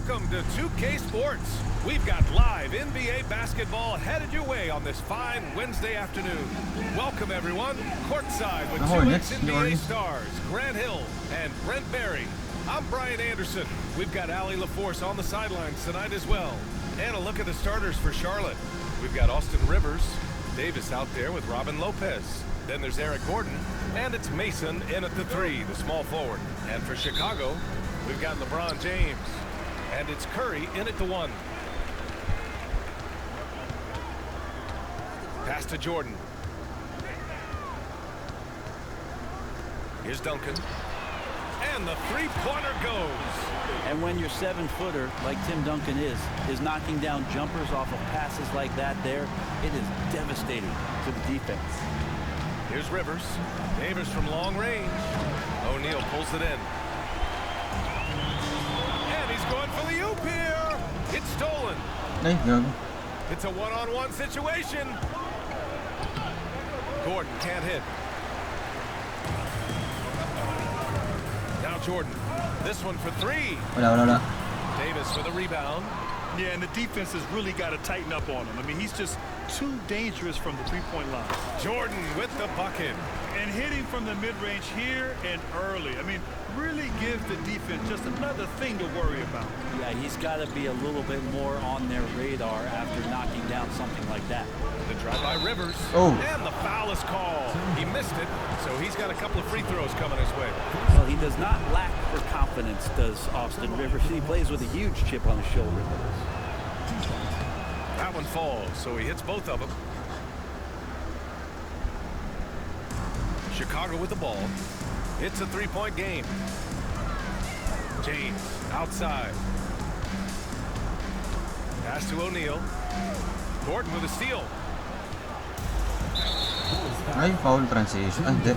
Welcome to 2K Sports. We've got live NBA basketball headed your way on this fine Wednesday afternoon. Welcome, everyone. Courtside with two ex-NBA stars, Grant Hill and Brent Berry. I'm Brian Anderson. We've got Allie LaForce on the sidelines tonight as well. And a look at the starters for Charlotte. We've got Austin Rivers, Davis out there with Robin Lopez. Then there's Eric Gordon, and it's Mason in at the 3, the small forward. And for Chicago, we've got LeBron James, and it's Curry in at the 1. Pass to Jordan. Here's Duncan. And the three-pointer goes. And when your 7-footer, like Tim Duncan is knocking down jumpers off of passes like that there, it is devastating to the defense. Here's Rivers. Davis from long range. O'Neal pulls it in. And he's going for the oop here. It's stolen. It's a one-on-one situation. Gordon can't hit. Now Jordan. This one for 3. Davis for the rebound. Yeah, and the defense has really got to tighten up on him. I mean, he's just too dangerous from the three-point line. Jordan with the bucket. And hitting from the mid-range here and early. I mean, really gives the defense just another thing to worry about. Yeah, he's got to be a little bit more on their radar after knocking down something like that. The drive by Rivers. And the foul is called. He missed it, so he's got a couple of free throws coming his way. Well, he does not lack for confidence, does Austin Rivers. He plays with a huge chip on his shoulder. That one falls, so he hits both of them. Chicago with the ball. It's a three-point game. James outside. Pass to O'Neal. Gordon with a steal. Ay, foul transition. Hindi.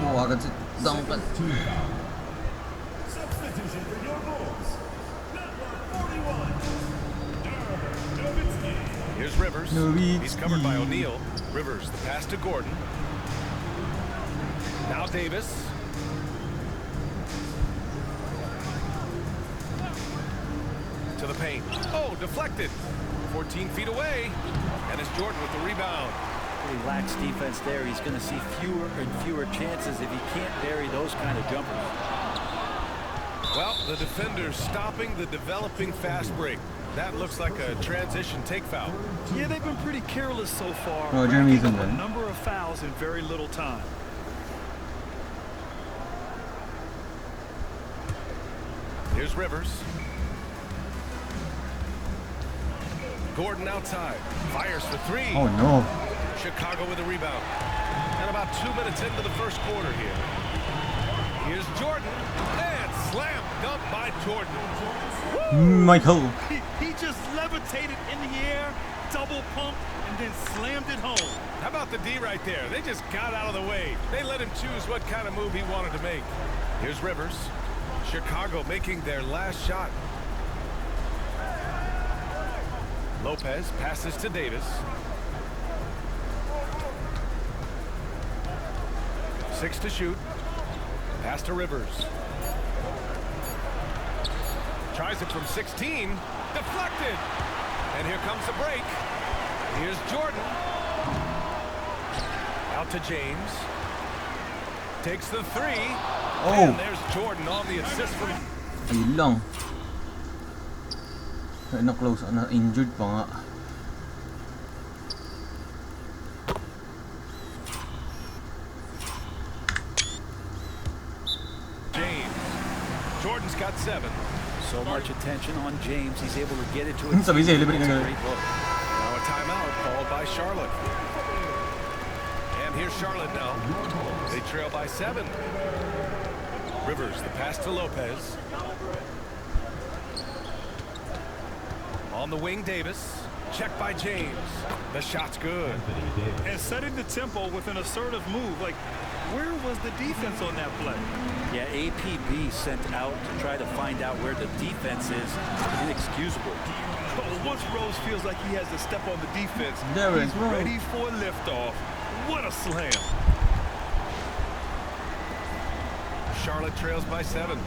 Agad si Duncan. Here's Rivers. He's covered by O'Neal. Rivers, the pass to Gordon. Now Davis. To the paint. Oh, deflected. 14 feet away. And it's Jordan with the rebound. He lacks defense there. He's going to see fewer and fewer chances if he can't bury those kind of jumpers. Well, the defender's stopping the developing fast break. That looks like a transition take foul. Yeah, they've been pretty careless so far. Jeremy's in a there. number of fouls in very little time. Here's Rivers. Gordon outside. Fires for 3. Oh, no. Chicago with a rebound. And about 2 minutes into the first quarter here. Here's Jordan. And slam dunk by Jordan. Michael. He just levitated in the air, double pump, and then slammed it home. How about the D right there? They just got out of the way. They let him choose what kind of move he wanted to make. Here's Rivers. Chicago making their last shot. Lopez passes to Davis. 6 to shoot. Pass to Rivers. Tries it from 16. Deflected. And here comes the break. Here's Jordan. Out to James. Takes the 3. And there's Jordan on the assist from... Ayun lang. Na-close, na-injured pa nga. James. Jordan's got 7. So much attention on James. He's able to get it to his... Sabi siya, libre ka Now a timeout called by Charlotte. And here's Charlotte now. They trail by 7. Rivers, the pass to Lopez. On the wing, Davis. Checked by James. The shot's good. And setting the tempo with an assertive move. Like, where was the defense on that play? Yeah, APB sent out to try to find out where the defense is. Inexcusable. Once Rose feels like he has to step on the defense, he's ready for liftoff. What a slam. Charlotte trails by 7.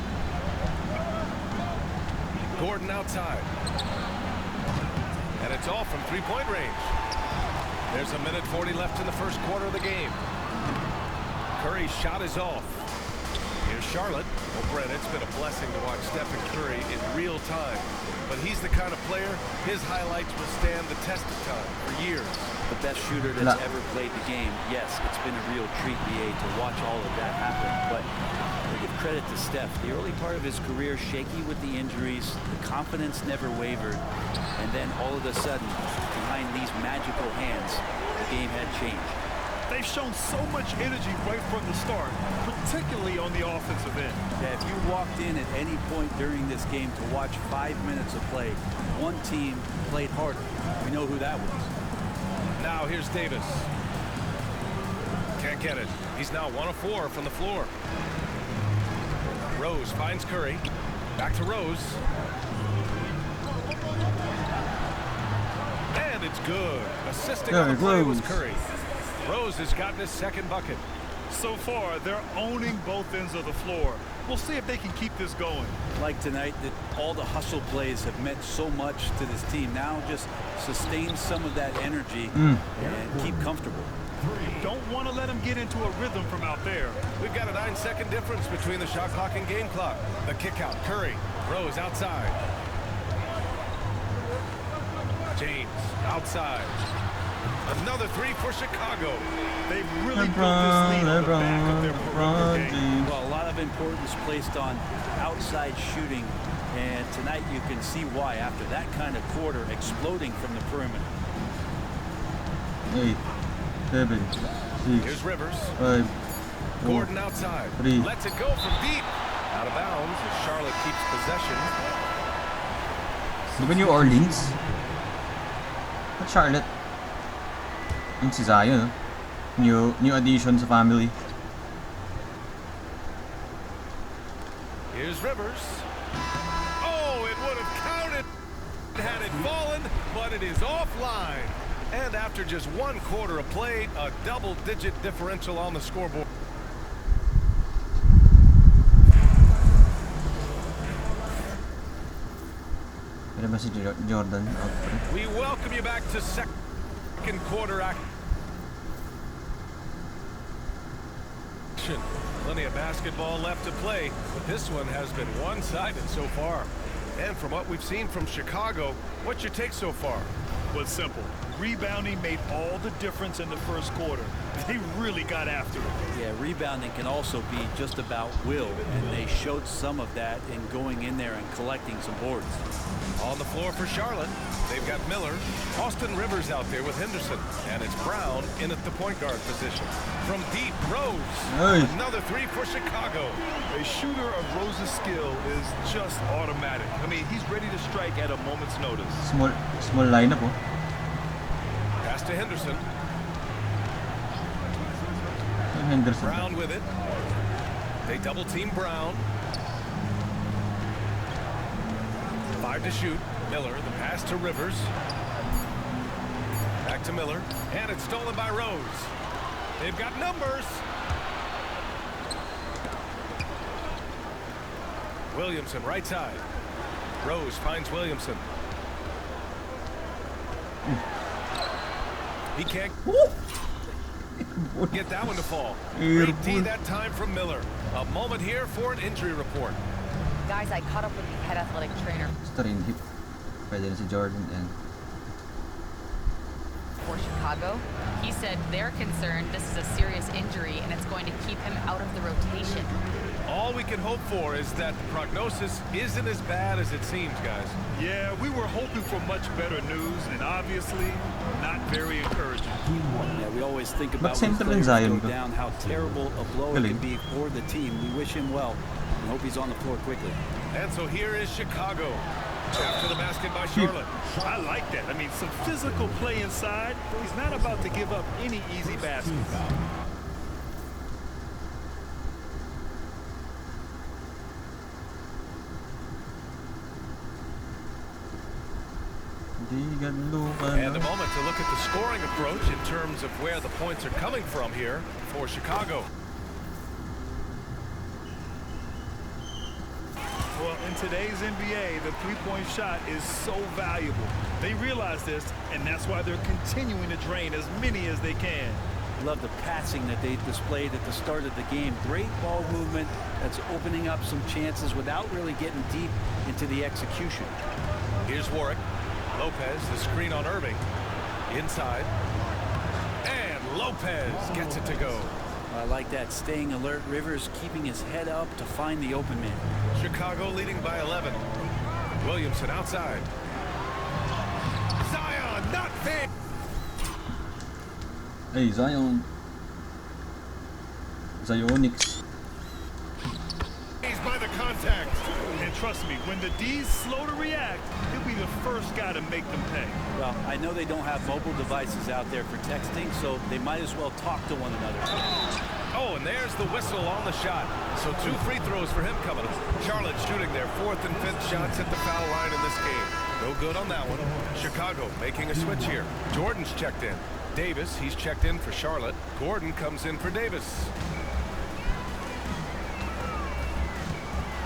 Gordon outside. And it's all from three-point range. There's a minute 40 left in the first quarter of the game. Curry's shot is off. Here's Charlotte. Well, Brent, it's been a blessing to watch Stephen Curry in real time. But he's the kind of player, his highlights will stand the test of time for years. The best shooter that's ever played the game. Yes, it's been a real treat, BA, to watch all of that happen. But I give credit to Steph. The early part of his career, shaky with the injuries, the confidence never wavered. And then all of a sudden, behind these magical hands, the game had changed. They've shown so much energy right from the start, particularly on the offensive end. Yeah, if you walked in at any point during this game to watch 5 minutes of play, one team played harder. We know who that was. Now here's Davis. Can't get it. He's now 1 of 4 from the floor. Rose finds Curry. Back to Rose. And it's good. Assisting on the play was Curry. Rose has gotten his second bucket. So far, they're owning both ends of the floor. We'll see if they can keep this going. Like tonight, that all the hustle plays have meant so much to this team. Now just sustain some of that energy and keep comfortable. Don't want to let them get into a rhythm from out there. We've got a 9-second difference between the shot clock and game clock. The kick out. Curry. Rose outside. James outside. Another three for Chicago. They've really built this lead on the back of their perimeter game. Well, a lot of importance placed on outside shooting, and tonight you can see why after that kind of quarter exploding from the perimeter. 8, 7, 6. Here's Rivers. 5, 4, Gordon outside. 3. Lets it go from deep. Out of bounds as Charlotte keeps possession. Di ba New Orleans? At Charlotte? Yung si Zion, new addition sa family. Here's Rivers. Oh, it would have counted had it fallen, but it is offline. And after just 1 quarter of play, a double-digit differential on the scoreboard. Kaya ba si Jordan out pa rin? We welcome you back to second quarter action. Plenty of basketball left to play, but this one has been one-sided so far. And from what we've seen from Chicago, what's your take so far? Well, it's simple. Rebounding made all the difference in the first quarter. They really got after it. Yeah, rebounding can also be just about will, and they showed some of that in going in there and collecting some boards. On the floor for Charlotte, they've got Miller, Austin Rivers out there with Henderson, and it's Brown in at the point guard position. From deep, Rose. Hey. Another three for Chicago. A shooter of Rose's skill is just automatic. I mean, he's ready to strike at a moment's notice. Small lineup, oh. Pass to Henderson. Henderson. Brown with it. They double team Brown. 5 to shoot. Miller, the pass to Rivers. Back to Miller. And it's stolen by Rose. They've got numbers. Williamson, right side. Rose finds Williamson. He can't get that one to fall. Great D that time from Miller. A moment here for an injury report. Guys, I caught up with the head athletic trainer Basta rin hip. Pwede na si Jordan and for Chicago. He said they're concerned this is a serious injury and it's going to keep him out of the rotation. All we can hope for is that the prognosis isn't as bad as it seems, guys. Yeah, we were hoping for much better news, and obviously not very encouraging. Yeah, we always think about when center players Zion go ko? down, how terrible a blow it can be for the team. We wish him well and hope he's on the floor quickly. And so here is Chicago. After the basket by Charlotte. I like that. I mean, some physical play inside. He's not about to give up any easy baskets. And a moment to look at the scoring approach in terms of where the points are coming from here for Chicago. Well, in In today's NBA, the three-point shot is so valuable. They realize this, and that's why they're continuing to drain as many as they can. Love the passing that they displayed at the start of the game. Great ball movement that's opening up some chances without really getting deep into the execution. Here's Warwick. Lopez, the screen on Irving. Inside. And Lopez gets it to go. I like that, staying alert. Rivers keeping his head up to find the open man. Chicago leading by 11. Williamson outside. Zion, not fair. Hey, Zion. Zionix. He's by the contact. And trust me, when the D's slow to react, he'll be the first guy to make them pay. Well, I know they don't have mobile devices out there for texting, so they might as well talk to one another. Oh, and there's the whistle on the shot. So 2 free throws for him coming up. Charlotte shooting their 4th and 5th shots at the foul line in this game. No good on that one. Chicago making a switch here. Jordan's checked in. Davis, he's checked in for Charlotte. Gordon comes in for Davis.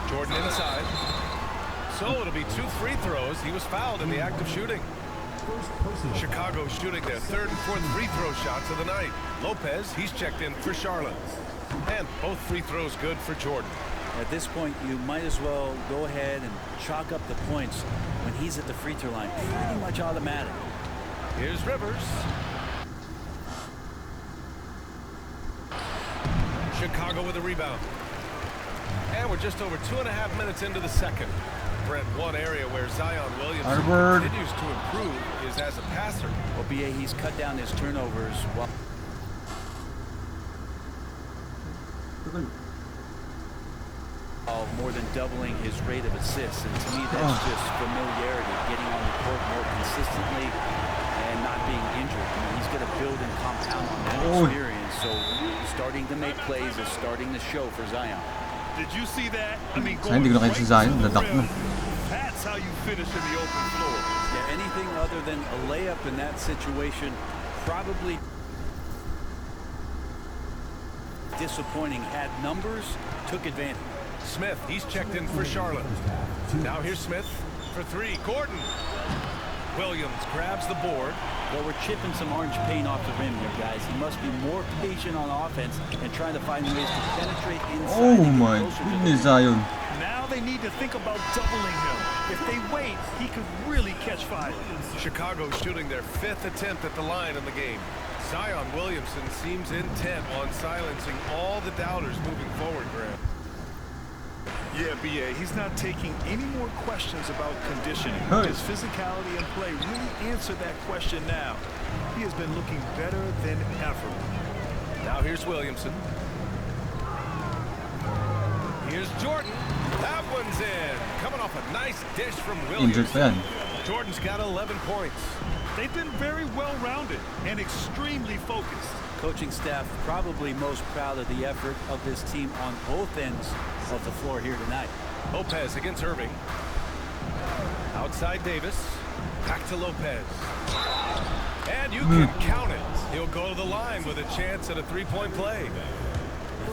Jordan inside. So it'll be 2 free throws. He was fouled in the act of shooting. Chicago shooting their 3rd and 4th free throw shots of the night. Lopez, he's checked in for Charlotte. And both free throws good for Jordan. At this point, you might as well go ahead and chalk up the points when he's at the free throw line. Pretty much automatic. Here's Rivers. Chicago with a rebound. And we're just over 2.5 minutes into the second. Brent, one area where Zion Williamson continues to improve is as a passer. Well, B.A., he's cut down his turnovers while more than doubling his rate of assists. And to me, that's just familiarity, getting on the court more consistently and not being injured. I mean, he's going to build and compound on that experience. So starting to make plays is starting to show for Zion. Did you see that? I mean, Zijn die nog even Zion? Dat dacht me. That's how you finish in the open floor. Yeah, anything other than a layup in that situation probably disappointing. Had numbers, took advantage. Smith, he's checked in for Charlotte. Now here's Smith for 3. Gordon. Williams grabs the board. Well, we're chipping some orange paint off the rim here, guys. He must be more patient on offense and trying to find ways to penetrate inside. Oh my goodness, Zion. Now they need to think about doubling him. If they wait, he could really catch fire. Chicago shooting their 5th attempt at the line in the game. Zion Williamson seems intent on silencing all the doubters moving forward, Graham. Yeah, B.A., he's not taking any more questions about conditioning. His physicality and play really answer that question now. He has been looking better than ever. Now here's Williamson. Here's Jordan. That one's in. Coming off a nice dish from Williamson. Jordan's got 11 points. They've been very well-rounded and extremely focused. Coaching staff probably most proud of the effort of this team on both ends of the floor here tonight. Lopez against Irving. Outside Davis. Back to Lopez. And you can count it. He'll go to the line with a chance at a 3-point play.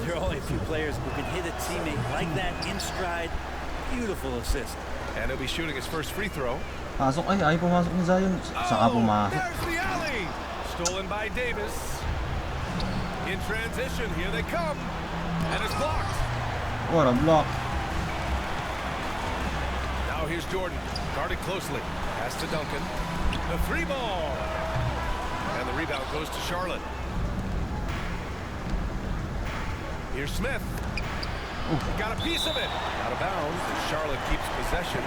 There are only a few players who can hit a teammate like that in stride. Beautiful assist. And he'll be shooting his first free throw. Pasok ay, ayaw pumasok ni Zion. Saka pumasok. There's the alley. Stolen by Davis. In transition, here they come. And it's blocked. What a block. Now here's Jordan. Guarded closely. Pass to Duncan. The 3 ball. And the rebound goes to Charlotte. Here's Smith. Got a piece of it. Out of bounds. Charlotte keeps possession.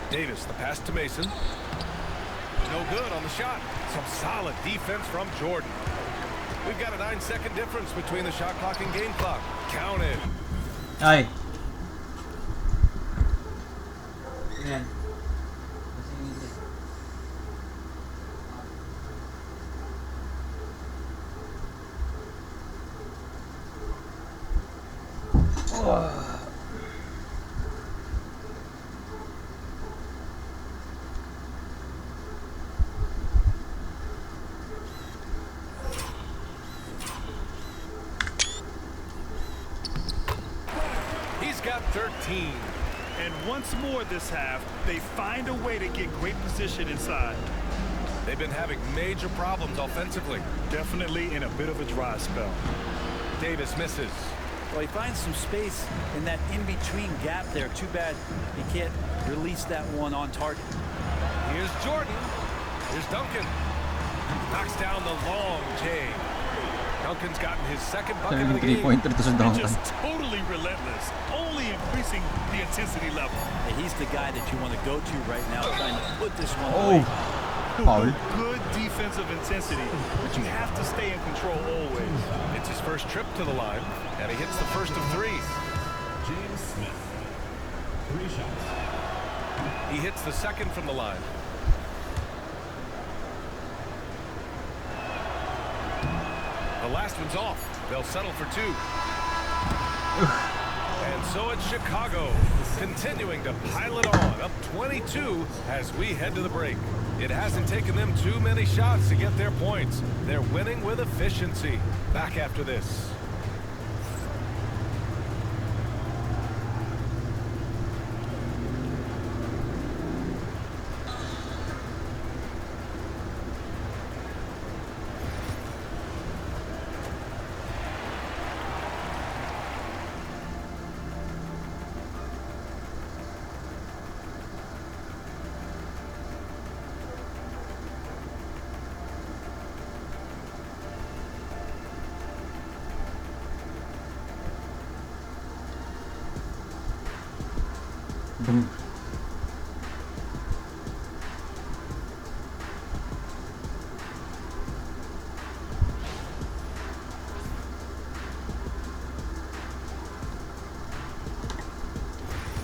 Davis, the pass to Mason. No good on the shot. Some solid defense from Jordan. We've got a 9-second difference between the shot clock and game clock. Counted. Ay. 13. And once more this half, they find a way to get great position inside. They've been having major problems offensively. Definitely in a bit of a dry spell. Davis misses. Well, he finds some space in that in-between gap there. Too bad he can't release that one on target. Here's Jordan. Here's Duncan. Knocks down the long J. Duncan's gotten his second bucket of the game. Three-pointer to sa Duncan. Just totally relentless, only increasing the intensity level. And he's the guy that you want to go to right now, trying to put this one away. Foul. Good defensive intensity, but you have to stay in control always. It's his first trip to the line, and he hits the first of 3. James Smith, 3 shots. He hits the second from the line. The last one's off. They'll settle for 2. And so it's Chicago, continuing to pile it on, up 22 as we head to the break. It hasn't taken them too many shots to get their points. They're winning with efficiency. Back after this. Boom.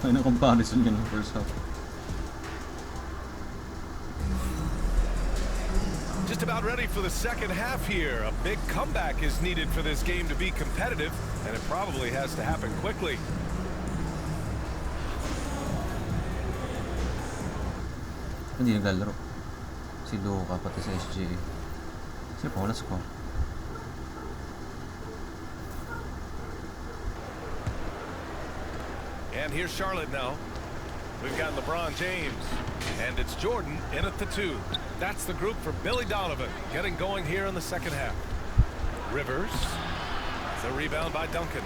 Ay, na comparison yun ng first half. Just about ready for the second half here. A big comeback is needed for this game to be competitive, and it probably has to happen quickly. Hindi naglalaro. Si Luka pati sa SGA. Sino pa wala score? And here's Charlotte now. We've got LeBron James. And it's Jordan in at the 2. That's the group for Billy Donovan, getting going here in the second half. Rivers. The rebound by Duncan.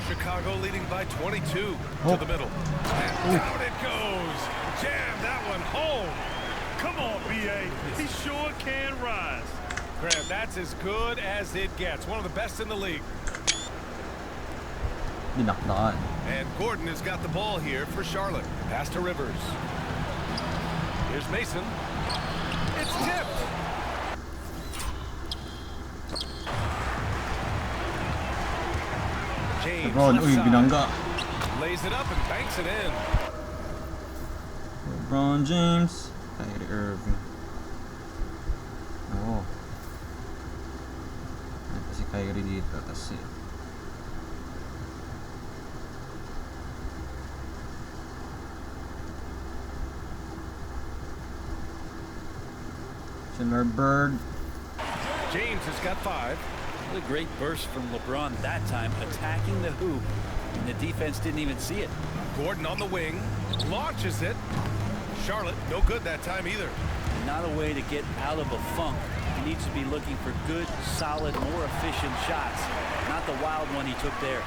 Chicago leading by 22 to the middle. And down it goes. Jam that one home. Come on, B.A. He sure can rise. Graham, that's as good as it gets. One of the best in the league. Dinakdakan. And Gordon has got the ball here for Charlotte. Pass to Rivers. Here's Mason. It's tipped. James LeBron, left uy, side. binangga. Lays it up and banks it in. LeBron James. Kyrie Irving. Oo. Ayan pa si Kyrie dito. Tapos si... Bird. James has got 5. What a great burst from LeBron that time, attacking the hoop, and the defense didn't even see it. Gordon on the wing. Launches it. Charlotte, no good that time either. Not a way to get out of a funk. He needs to be looking for good, solid, more efficient shots, not the wild one he took there.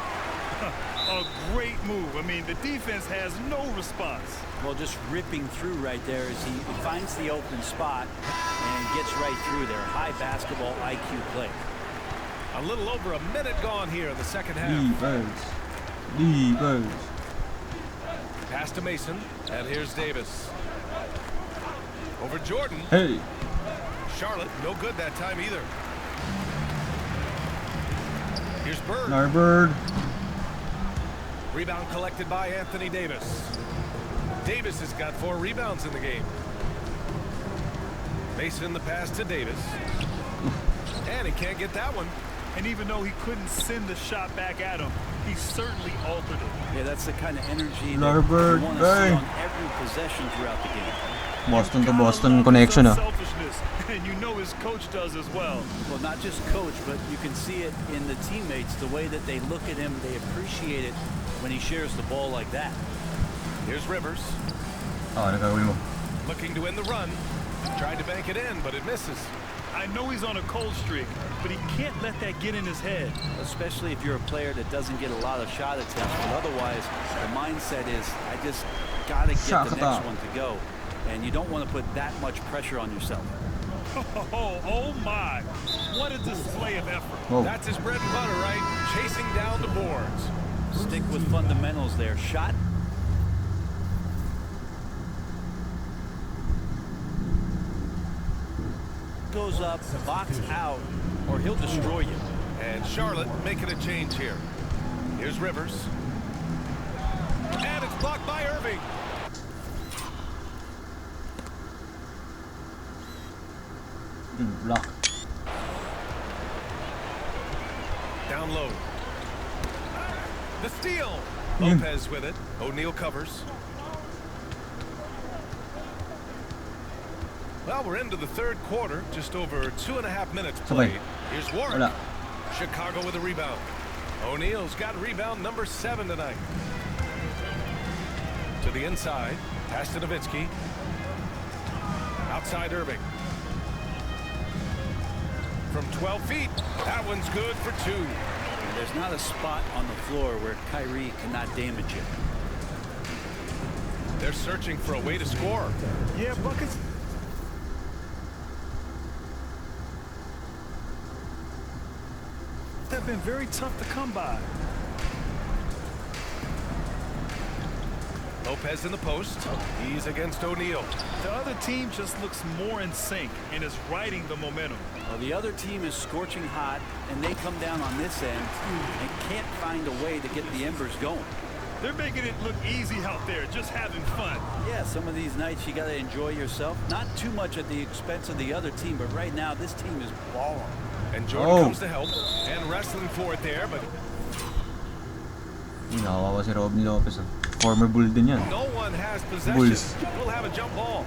A great move. I mean, the defense has no response. Well, just ripping through right there as he finds the open spot and gets right through there. High basketball IQ play. A little over a minute gone here in the second half. Divers. Pass to Mason, and here's Davis. Over Jordan. Hey. Charlotte, no good that time either. Here's Bird. Bird. Rebound collected by Anthony Davis. Davis has got 4 rebounds in the game. Mason the pass to Davis. And he can't get that one. And even though he couldn't send the shot back at him, he certainly altered it. Yeah, that's the kind of energy that Larbert, you want to see on every possession throughout the game. Boston to Boston connection. Selfishness, and you know his coach does as well. Well, not just coach, but you can see it in the teammates, the way that they look at him, they appreciate it when he shares the ball like that. Here's Rivers. Oh, nagagawin mo. Looking to win the run. Tried to bank it in, but it misses. I know he's on a cold streak, but he can't let that get in his head. Especially if you're a player that doesn't get a lot of shot attempts. But otherwise, the mindset is, I just got to get the next one to go. And you don't want to put that much pressure on yourself. Oh my. What a display of effort. Whoa. That's his bread and butter, right? Chasing down the boards. Stick with fundamentals there. Shot. Goes up, box out, or he'll destroy you. And Charlotte making a change here. Here's Rivers. And it's blocked by Irving. Block. Down low. The steal. Lopez with it. O'Neal covers. Well, we're into the third quarter. Just over 2.5 minutes played. Here's Warren. Wala. Chicago with a rebound. O'Neal's got rebound number 7 tonight. To the inside. Pass to Nowitzki. Outside Irving. From 12 feet. That one's good for 2. There's not a spot on the floor where Kyrie cannot damage you. They're searching for a way to score. Yeah, buckets. Have been very tough to come by. Lopez in the post. He's against O'Neal. The other team just looks more in sync and is riding the momentum. Well, the other team is scorching hot, and they come down on this end and can't find a way to get the embers going. They're making it look easy out there, just having fun. Yeah, some of these nights you got to enjoy yourself. Not too much at the expense of the other team, but right now this team is balling. And Jordan comes to help and wrestling for it there, but Nakawawa si Rob ni Lopez. Former Bull din yan. no one has possession. Bulls. We'll have a jump ball.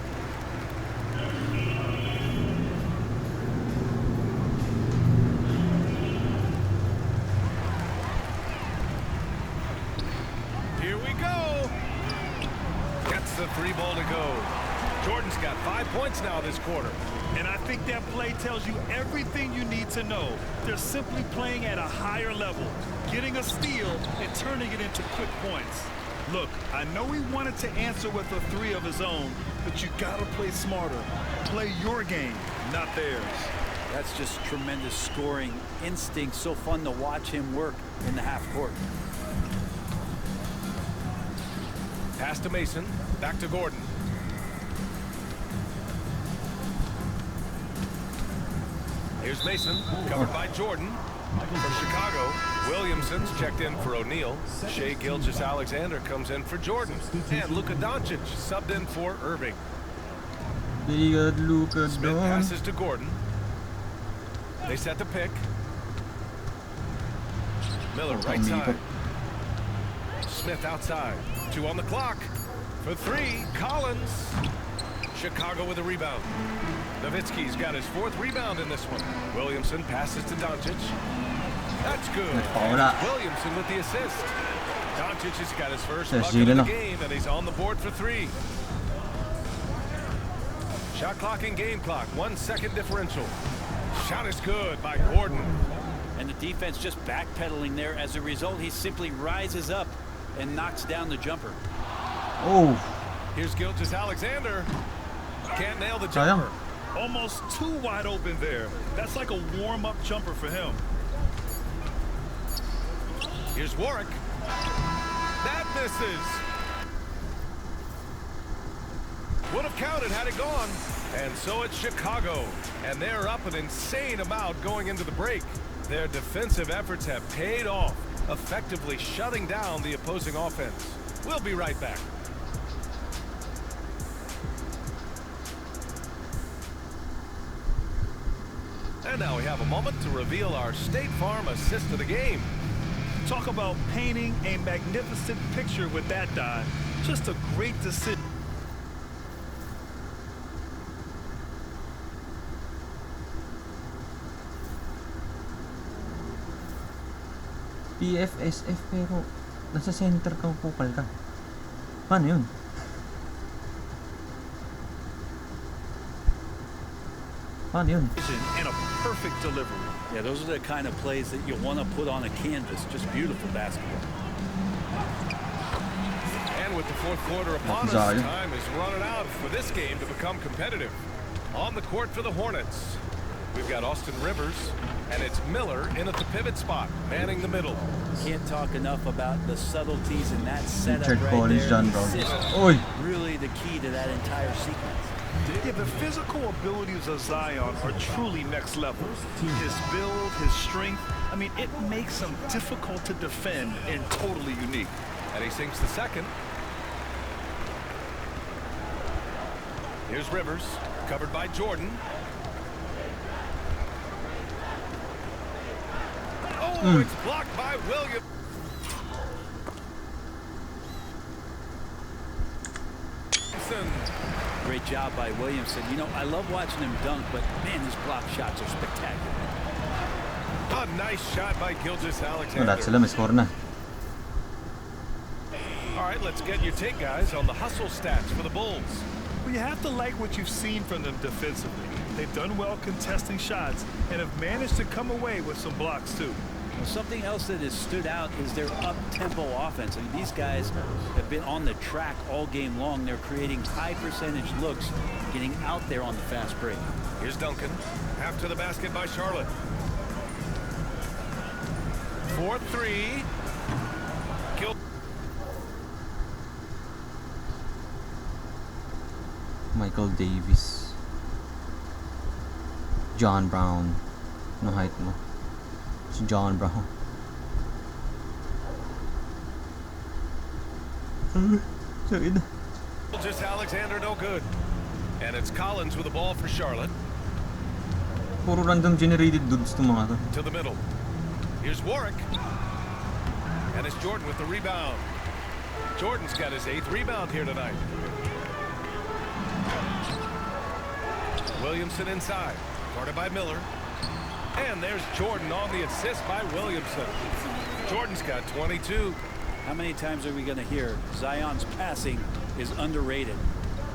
Here we go. Gets the 3 ball to go. Jordan's got 5 points now this quarter. And I think that play tells you everything you need to know. They're simply playing at a higher level, getting a steal and turning it into quick points. Look, I know he wanted to answer with a 3 of his own, but you gotta play smarter. Play your game, not theirs. That's just tremendous scoring instinct. So fun to watch him work in the half court. Pass to Mason. Back to Gordon. Here's Mason, covered by Jordan. From Chicago, Williamson's checked in for O'Neal. Shai Gilgeous-Alexander comes in for Jordan. And Luka Doncic subbed in for Irving. Very good, Luka. Smith passes to Gordon. They set the pick. Miller right side. Smith outside. 2 on the clock. For 3, Collins. Chicago with a rebound. Nowitzki's got his 4th rebound in this one. Williamson passes to Doncic. That's good. And Williamson with the assist. Doncic has got his first bucket of the game, and he's on the board for 3. Shot clock and game clock. 1 second differential. Shot is good by Gordon. And the defense just backpedaling there. As a result, he simply rises up and knocks down the jumper. Oh. Here's Gilgeous-Alexander. Can't nail the jumper. Almost too wide open there. That's like a warm-up jumper for him. Here's Warwick. That misses. Would have counted had it gone. And so it's Chicago. And they're up an insane amount going into the break. Their defensive efforts have paid off, effectively shutting down the opposing offense. We'll be right back. And now we have a moment to reveal our State Farm assist of the game. Talk about painting a magnificent picture with that dive. Just a great decision. PFSF pero Nasa center ka, pukal ka. Paano yun? Paano yun? And a perfect delivery. Yeah, those are the kind of plays that you want to put on a canvas. Just beautiful basketball. And with the fourth quarter upon us, time is running out for this game to become competitive. On the court for the Hornets, we've got Austin Rivers, and it's Miller in at the pivot spot, manning the middle. Can't talk enough about the subtleties in that setup Richard right there. John Brown. Oy! Really the key to that entire sequence. Yeah, the physical abilities of Zion are truly next level. His build, his strength, I mean, it makes him difficult to defend and totally unique. And he sinks the second. Here's Rivers, covered by Jordan. Oh, it's blocked by Williams. Great job by Williamson. You know, I love watching him dunk, but man, his block shots are spectacular. A nice shot by Gilgeous-Alexander. Wala sila, may score na. All right, let's get your take, guys, on the hustle stats for the Bulls. Well, you have to like what you've seen from them defensively. They've done well contesting shots and have managed to come away with some blocks, too. Something else that has stood out is their up-tempo offense. I mean, these guys have been on the track all game long. They're creating high-percentage looks, getting out there on the fast break. Here's Duncan. Half to the basket by Charlotte. 4-3. Michael Davis. John Brown. No height mo. Si John Brown. Gilgeous-Alexander no good. And it's Collins with the ball for Charlotte. Puro random generated dudes to mga to. To the middle. Here's Warwick. And it's Jordan with the rebound. Jordan's got his 8th rebound here tonight. Williamson inside. Guarded by Miller. And there's Jordan on the assist by Williamson. Jordan's got 22. How many times are we going to hear Zion's passing is underrated?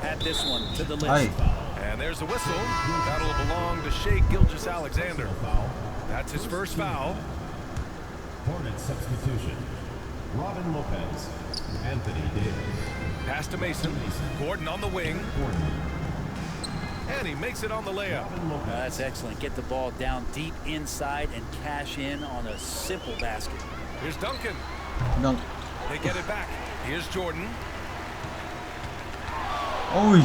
Add this one to the list. Ay. And there's the whistle. That'll belong to Shea Gilgeous-Alexander. That's his first foul. Hornets substitution. Robin Lopez. Anthony Davis. Pass to Mason. Gordon on the wing. And he makes it on the layup. That's excellent. Get the ball down deep inside and cash in on a simple basket. Here's Duncan. Dunk. They get it back. Here's Jordan. Oy!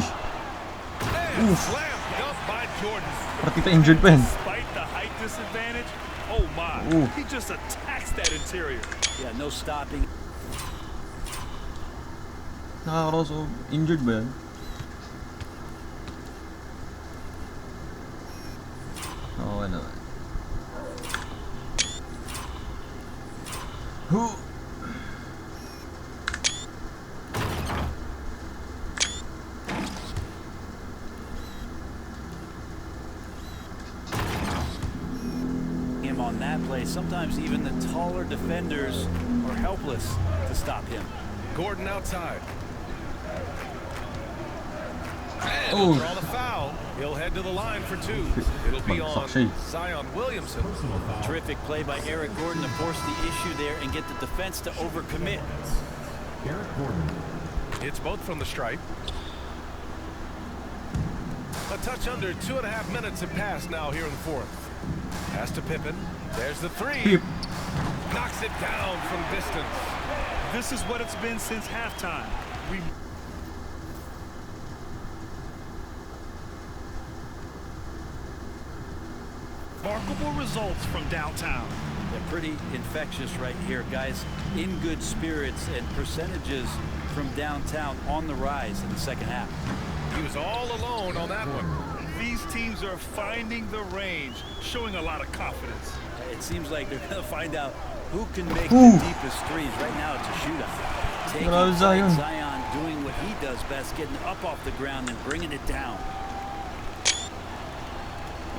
And slam dunk by Jordan. Parang kita injured pa yun. Despite the height disadvantage, oh my, he just attacks that interior. Yeah, no stopping. Nakakaroso, injured ba yan? Oo naman. Him on that play. Sometimes even the taller defenders are helpless to stop him. Gordon outside. And Oh. he'll draw the foul. He'll head to the line for 2. It'll be on Zion Williamson. Terrific play by Eric Gordon to force the issue there and get the defense to overcommit. Eric Gordon. It's both from the stripe. A touch under 2.5 minutes have passed now here in the 4th. Pass to Pippen. There's the 3. Pip. Knocks it down from distance. This is what it's been since halftime. Remarkable results from downtown. They're pretty infectious right here, guys. In good spirits and percentages from downtown on the rise in the second half. He was all alone on that one. These teams are finding the range, showing a lot of confidence. It seems like they're going to find out who can make the deepest threes. Right now it's a shootout. Taking Zion doing what he does best, getting up off the ground and bringing it down.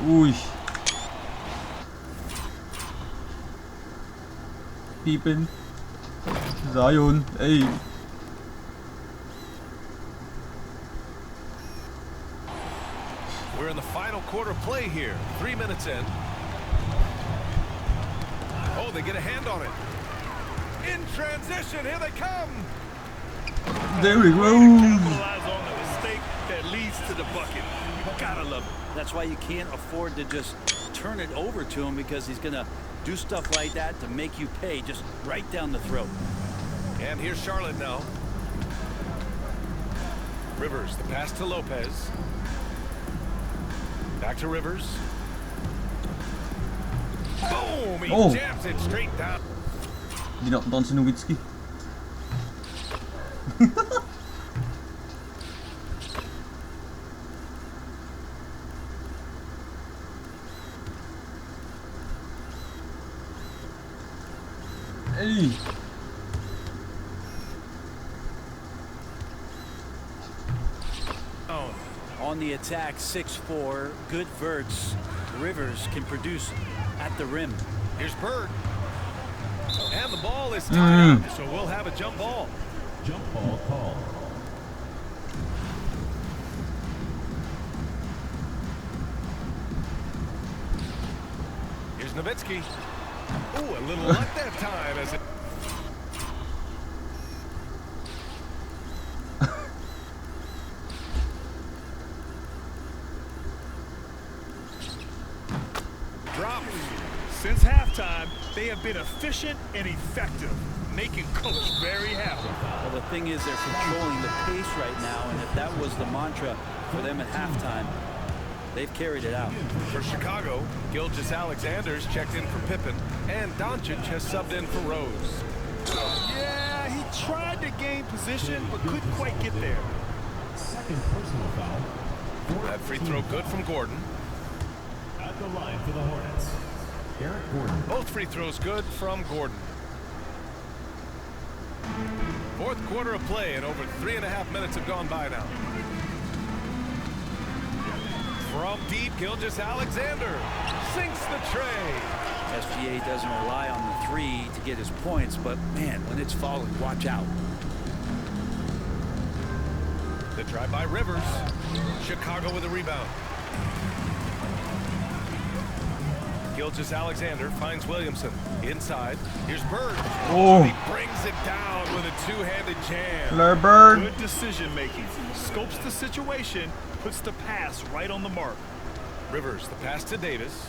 Uy. Pippen. Zion, hey. We're in the final quarter play here. 3 minutes in. Oh, they get a hand on it. In transition, here they come. There we go. Capitalize on the mistake that leads to the bucket. You gotta love it. That's why you can't afford to just turn it over to him, because he's going to do stuff like that to make you pay just right down the throat. And here's Charlotte now. Rivers, the pass to Lopez. Back to Rivers. Boom! He jams it straight down. Dinaktan si Nowitzki. Hey. On the attack, 6'4", good verts. Rivers can produce at the rim. Here's Bird. And the ball is tied up, so we'll have a jump ball. Jump ball call. Here's Nowitzki. Ooh, a little luck that time as it... Drop. Since halftime, they have been efficient and effective, making Coach very happy. Well, the thing is, they're controlling the pace right now, and if that was the mantra for them at halftime, they've carried it out. For Chicago, Gilgeous-Alexander's checked in for Pippen, and Doncic has subbed in for Rose. Yeah, he tried to gain position, but couldn't quite get there. Second personal foul. That free throw good from Gordon. At the line for the Hornets, Eric Gordon. Both free throws good from Gordon. Fourth quarter of play, and over 3.5 minutes have gone by now. From deep, Gilgeous-Alexander sinks the tray. SGA doesn't rely on the three to get his points, but man, when it's falling, watch out. The drive by Rivers. Chicago with a rebound. Gilgeous-Alexander finds Williamson inside. Here's Bird. Oh. He brings it down with a two-handed jam. Bird. Good decision making. Scopes the situation, puts the pass right on the mark. Rivers, the pass to Davis.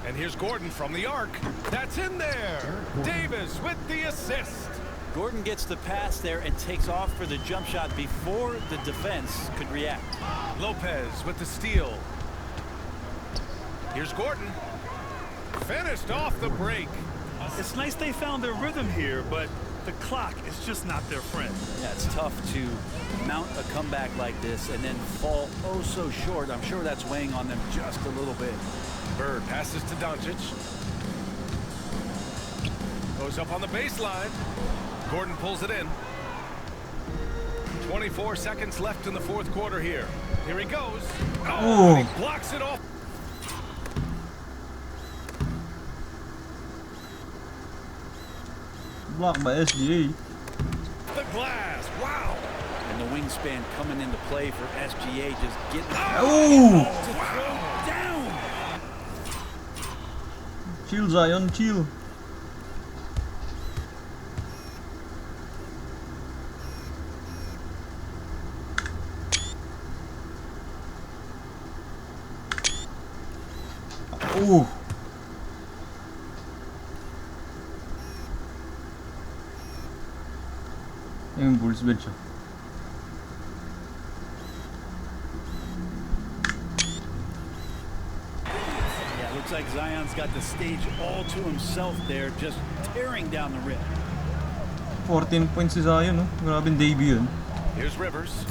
And here's Gordon from the arc. That's in there. Davis with the assist. Gordon gets the pass there and takes off for the jump shot before the defense could react. Lopez with the steal. Here's Gordon. Finished off the break. It's nice they found their rhythm here, but the clock is just not their friend. Yeah, it's tough to mount a comeback like this and then fall oh so short. I'm sure that's weighing on them just a little bit. Bird passes to Doncic. Goes up on the baseline. Gordon pulls it in. 24 seconds left in the fourth quarter here. Here he goes. Oh, he blocks it off. Blocked by SGA. The glass. Wow. And the wingspan coming into play for SGA, just getting Oh! to throw down. Chill, Zion, chill. Oh! Yung Bulls bench. Yeah, looks like Zion's got the stage all to himself there, just tearing down the rim. 14 points si Zion, no? Grabing debut yun. Here's Rivers.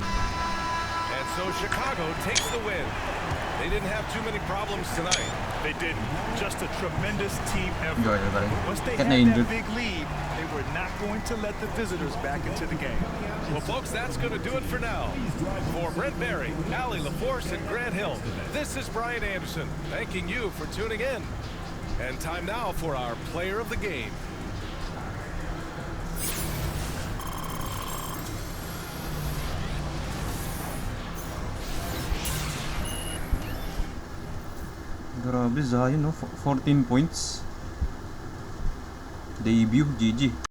And So Chicago takes the win. They didn't have too many problems tonight. They didn't. Just a tremendous team effort. Enjoy everybody. Once they Get had injured. that big lead, they were not going to let the visitors back into the game. Well, folks, that's going to do it for now. For Brent Berry, Allie LaForce, and Grant Hill, this is Brian Anderson, thanking you for tuning in. And time now for our player of the game. Grabe, Zion, no? 14 points. Debut, GG.